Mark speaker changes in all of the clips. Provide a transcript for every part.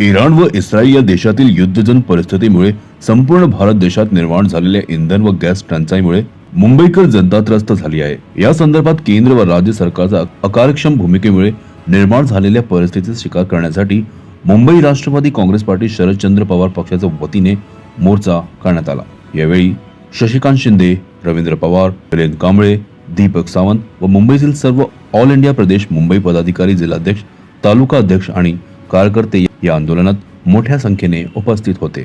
Speaker 1: Iran व Israel या देशातील युद्धजन्य परिस्थितीमुळे संपूर्ण भारत देशात निर्माण झालेल्या इंधन व गॅस टंचाईमुळे मुंबईकर जनता त्रस्त झाली आहे। या संदर्भात केंद्र व राज्य सरकारच्या अकार्यक्षम भूमिकेमुळे निर्माण झालेल्या परिस्थितीचा शिकार करण्यासाठी मुंबई राष्ट्रवादी काँग्रेस पार्टी शरदचंद्र पवार पक्षाच्या वतीने मोर्चा काढण्यात आला। यावेळी शशिकांत शिंदे, रवींद्र पवार, मिलिंद कांबळे, दीपक सावंत व मुंबईतील सर्व ऑल इंडिया प्रदेश मुंबई पदाधिकारी, जिल्हाध्यक्ष, तालुका अध्यक्ष आणि कार्यकर्ते या आंदोलनात मोठ्या संख्येने उपस्थित होते।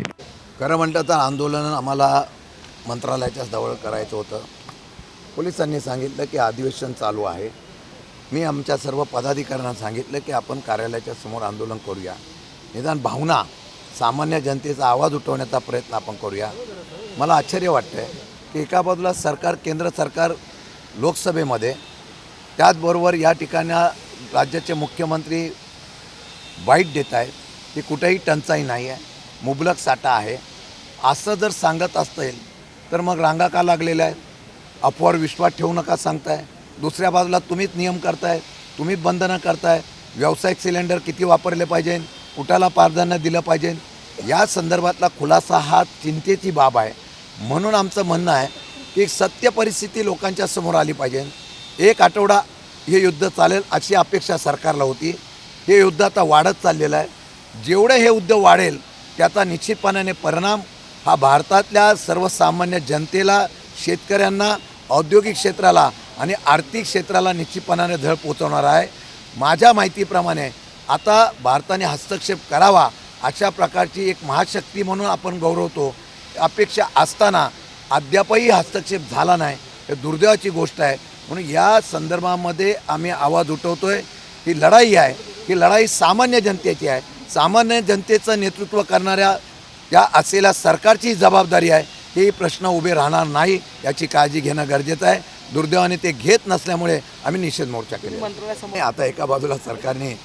Speaker 2: खरं म्हटलं तर आंदोलन आम्हाला मंत्रालयाच्या जवळ करायचं होतं। पोलिसांनी सांगितलं की अधिवेशन चालू आहे। मी आमच्या सर्व पदाधिकाऱ्यांना सांगितलं की आपण कार्यालयाच्या समोर आंदोलन करूया, निदान भावना सामान्य जनतेचा आवाज उठवण्याचा प्रयत्न आपण करूया। मला आश्चर्य वाटतंय की एका बाजूला सरकार, केंद्र सरकार लोकसभेमध्ये, त्याचबरोबर या ठिकाणी राज्याचे मुख्यमंत्री वाईट देत आहेत की कुठेही टंचाई नाही आहे, मुबलक साठा आहे। असं जर सांगत असतील तर मग रांगा का लागलेल्या आहेत? अफवावर विश्वास ठेवू नका सांगताय। दुसऱ्या बाजूला तुम्हीच नियम करताय, तुम्हीच बंधनं करताय। व्यावसायिक सिलेंडर किती वापरले पाहिजे, कुठाला प्राधान्य दिलं पाहिजे, या संदर्भातला खुलासा हा चिंतेची बाब आहे। म्हणून आमचं म्हणणं आहे की सत्य परिस्थिती लोकांच्या समोर आली पाहिजे। एक आठवडा हे युद्ध चालेल अशी अपेक्षा सरकारला होती। हे युद्ध आता वाढत चाललेलं आहे। जेवढे हे युद्ध वाढेल त्याचा निश्चितपणाने परिणाम हा भारतातल्या सर्वसामान्य जनतेला, शेतकऱ्यांना, औद्योगिक क्षेत्राला आणि आर्थिक क्षेत्राला निश्चितपणाने झळ पोचवणार आहे। माझ्या माहितीप्रमाणे आता भारताने हस्तक्षेप करावा अशा प्रकारची एक महाशक्ती म्हणून आपण गौरवतो, अपेक्षा असताना अद्यापही हस्तक्षेप झाला नाही, हे दुर्दैवाची गोष्ट आहे। म्हणून या संदर्भामध्ये आम्ही आवाज उठवतोय। ही लढाई आहे, ही लढाई सामान्य जनतेची आहे। सामान्य जनतेचं नेतृत्व करणाऱ्या या असलेल्या सरकारची जबाबदारी आहे। हे प्रश्न उभे राहणार नाही याची काळजी घेणं गरजेचं आहे। दुर्दैवाने ते घेत नसल्यामुळे आम्ही निषेध मोर्चा केला। आता एका बाजूला सरकारने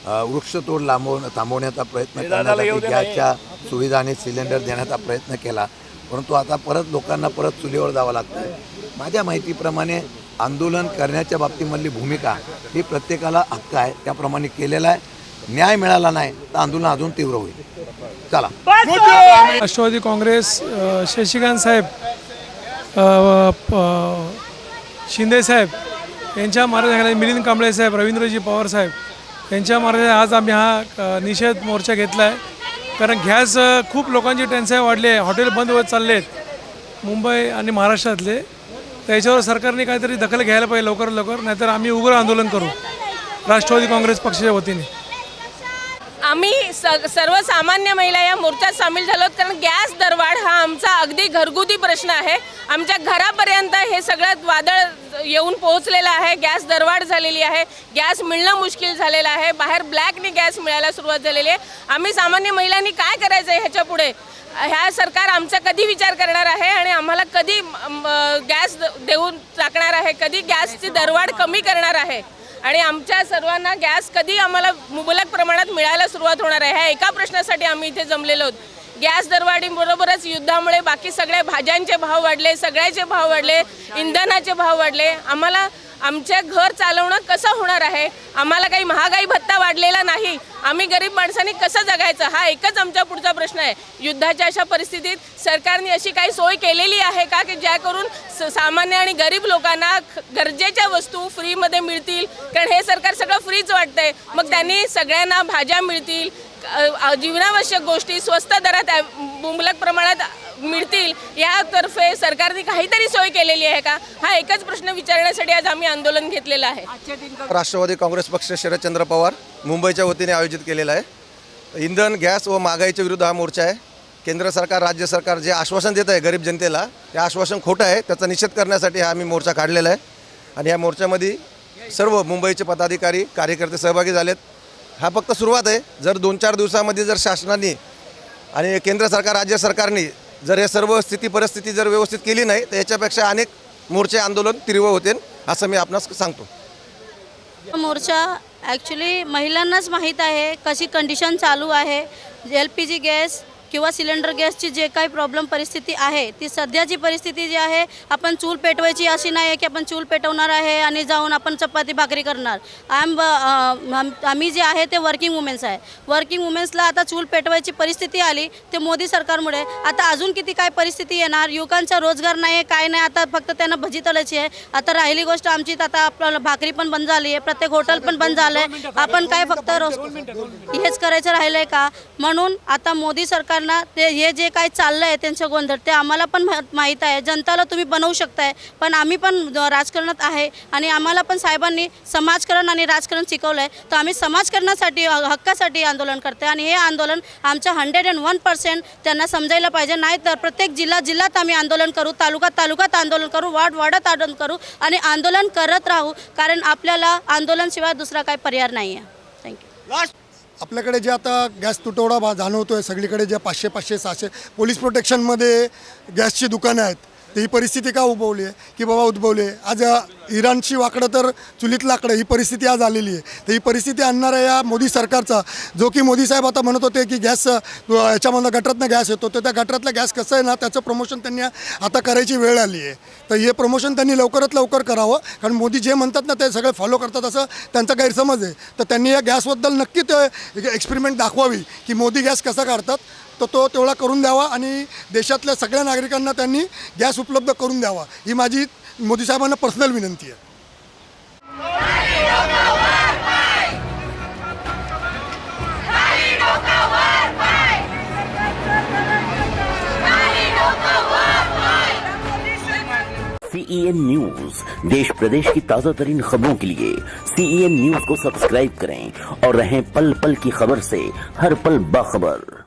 Speaker 2: वृक्षतोड थांबवण्याचा प्रयत्न करण्यासाठी गॅसच्या सुविधा आणि सिलेंडर देण्याचा प्रयत्न केला, परंतु आता परत लोकांना चुलीवर जावं लागतं आहे। माझ्या माहितीप्रमाणे आंदोलन करण्याच्या बाबतीमधली भूमिका ही प्रत्येकाला हक्क आहे, त्याप्रमाणे केलेला आहे। न्याय मिळाला नाही तर आंदोलन अजून तीव्र होईल। चला,
Speaker 3: राष्ट्रवादी काँग्रेस, शशिकांत साहेब, शिंदे साहेब यांच्या मार्गदर्शनाखाली, मिलिंद कांबळे साहेब, रवींद्रजी पवार साहेब यांच्या मार्गदर्शनाखाली आज आम्ही हा निषेध मोर्चा घेतला आहे। कारण गॅस खूप लोकांची टंचाई वाढली आहे, हॉटेल बंद होत चालले आहेत मुंबई आणि महाराष्ट्रातले। तर याच्यावर सरकारने काहीतरी दखल घ्यायला पाहिजे लवकरात लवकर, नाहीतर आम्ही उग्र आंदोलन करू राष्ट्रवादी काँग्रेस पक्षाच्या वतीने।
Speaker 4: आम्ही सर्वसामान्य महिला या मोर्चात सामील झालो, कारण गॅस दरवाढ हा आमचा अगदी घरगुती प्रश्न आहे। आमच्या घरापर्यंत हे सगळं वादळ येऊन पोहोचलेलं आहे। गॅस दरवाढ झालेली आहे, गॅस मिळणं मुश्किल झालेलं आहे, बाहेर ब्लॅकने गॅस मिळायला सुरुवात झालेली आहे। आम्ही सामान्य महिलांनी काय करायचं आहे ह्याच्या पुढे? ह्या सरकार आमचा कधी विचार करणार आहे आणि आम्हाला कधी गॅस देऊन टाकणार आहे, कधी गॅसची दरवाढ कमी करणार आहे आणि आमच्या सर्वांना गॅस कधी आम्हाला मुबलक प्रमाणात मिळायला सुरुवात होणार आहे? ह्या एका प्रश्नासाठी आम्ही इथे जमलेलो आहोत। गॅस दरवाढीबरोबरच युद्धामुळे बाकी सगळ्या भाज्यांचे भाव वाढले, सगळ्याचे भाव वाढले, इंधनाचे भाव वाढले। आम्हाला आमचे घर चालवणं कसं होणार आहे? आम्हाला काही महागाई भत्ता वाढलेला नाही, आम्ही गरीब माणसांनी कसं जगायचं? हा एकच आमचा पुढचा प्रश्न आहे। युद्धाच्या अशा परिस्थितीत सरकारने अशी काही सोय केलेली आहे का की ज्या करून सामान्य आणि गरीब लोकांना गरजेच्या वस्तू फ्रीमध्ये मिळतील? कारण हे सरकार सगळं फ्रीच वाटतंय। मग त्यांनी सगळ्यांना भाज्या मिळतील, जीवनावश्यक गोष्टी स्वस्त दरात मुबलक प्रमाणात मिळतील, यातर्फे सरकारने काहीतरी सोय केलेली आहे का? हा एकच प्रश्न विचारण्यासाठी आज आम्ही आंदोलन घेतलेलं आहे।
Speaker 5: राष्ट्रवादी काँग्रेस पक्ष शरदचंद्र पवार मुंबईच्या वतीने आयोजित केलेला आहे। इंधन, गॅस व महागाईच्या विरुद्ध हा मोर्चा आहे। केंद्र सरकार, राज्य सरकार जे आश्वासन देत आहे गरीब जनतेला, ते आश्वासन खोटं आहे। त्याचा निषेध करण्यासाठी हा आम्ही मोर्चा काढलेला आहे आणि या मोर्चामध्ये सर्व मुंबईचे पदाधिकारी, कार्यकर्ते सहभागी झालेत। हा फक्त सुरुवात आहे। जर 2-4 दिवसामध्ये जर शासनाने आणि केंद्र सरकार, राज्य सरकारने जर हे सर्व परिस्थिती जर व्यवस्थित केली नाही तर याच्यापेक्षा अनेक मोर्चे, आंदोलन तीव्र होतील असं मी आपणास सांगतो।
Speaker 6: मोर्चा ॲक्च्युली महिलांनाच माहीत आहे कशी कंडिशन चालू आहे। LPG गॅस किंवा सिलेंडर गॅसची जे काही प्रॉब्लेम परिस्थिती आहे ती सध्याची परिस्थिती जी आहे, आपण चूल पेटवायची अशी नाही आहे की आपण चूल पेटवणार आहे आणि जाऊन आपण चपाती भाकरी करणार. आम्ही जे आहे ते वर्किंग वुमेन्स आहे. वर्किंग वुमेन्सला आता चूल पेटवायची परिस्थिती आली ते मोदी सरकारमुळे. आता अजून किती काय परिस्थिती येणार, युवकांचा रोजगार नाही आहे, काय नाही. आता फक्त त्यांना भजी तळायची आहे. आता राहिली गोष्ट आमची, आता आपल्याला भाकरी पण बंद झाली आहे, प्रत्येक हॉटेल पण बंद झालं आहे. आपण काय फक्त हेच करायचं राहिलं आहे का? म्हणून आता मोदी सरकारनं ते हे जे काय चाललं आहे त्यांचं गोंधळ ते आम्हाला पण माहीत आहे. जनताला तुम्ही बनवू शकताय, पण आम्ही पण राजकारणात आहे आणि आम्हाला पण साहेबांनी समाजकारण आणि राजकारण शिकवलं आहे. तर आम्ही समाजकारणासाठी हक्कासाठी आंदोलन करते आणि हे आंदोलन आमच्या 101% त्यांना समजायला पाहिजे. नाही तर प्रत्येक जिल्ह्यात आम्ही आंदोलन करू, तालुक्यात आंदोलन करू, वार्डात आंदोलन करू आणि आंदोलन करत राहू, कारण आपल्याला आंदोलनशिवाय दुसरा काही पर्याय नाही आहे. थँक्यू.
Speaker 7: आपल्याकडे जे आता गॅस तुटवडा जाणवतो आहे सगळीकडे, जे 500, 700 पोलीस प्रोटेक्शनमध्ये गॅसची दुकानं आहेत, तर ही परिस्थिती का उद्भवली आहे की बाबा उद्भवली आहे. आज इराणची वाकडं तर चुलीत लाकडं, ही परिस्थिती आज आलेली आहे. तर ही परिस्थिती आणणाऱ्या या मोदी सरकारचा, जो की मोदी साहेब आता म्हणत होते की गॅस याच्यामधनं गटरातनं गॅस येतो, तर त्या गटरातला गॅस कसं आहे ना, त्याचं प्रमोशन त्यांनी आता करायची वेळ आली आहे. तर हे प्रमोशन त्यांनी लवकरात लवकर करावं, कारण मोदी जे म्हणतात ना ते सगळे फॉलो करतात असं त्यांचा गैरसमज आहे. तर त्यांनी या गॅसबद्दल नक्की ते एक्सपेरिमेंट दाखवावी की मोदी गॅस कसा काढतात, तर तो तेवढा करून द्यावा आणि देशातल्या सगळ्या नागरिकांना त्यांनी गॅस उपलब्ध करून द्यावा, ही माझी मोदी साहेबांना पर्सनल विनंती आहे.
Speaker 8: CEN न्यूज, देश प्रदेश की ताजा तरीन खबरों के लिए CEN न्यूज को सब्सक्राइब करें और रहें पल पल की खबर से हर पल बाखबर.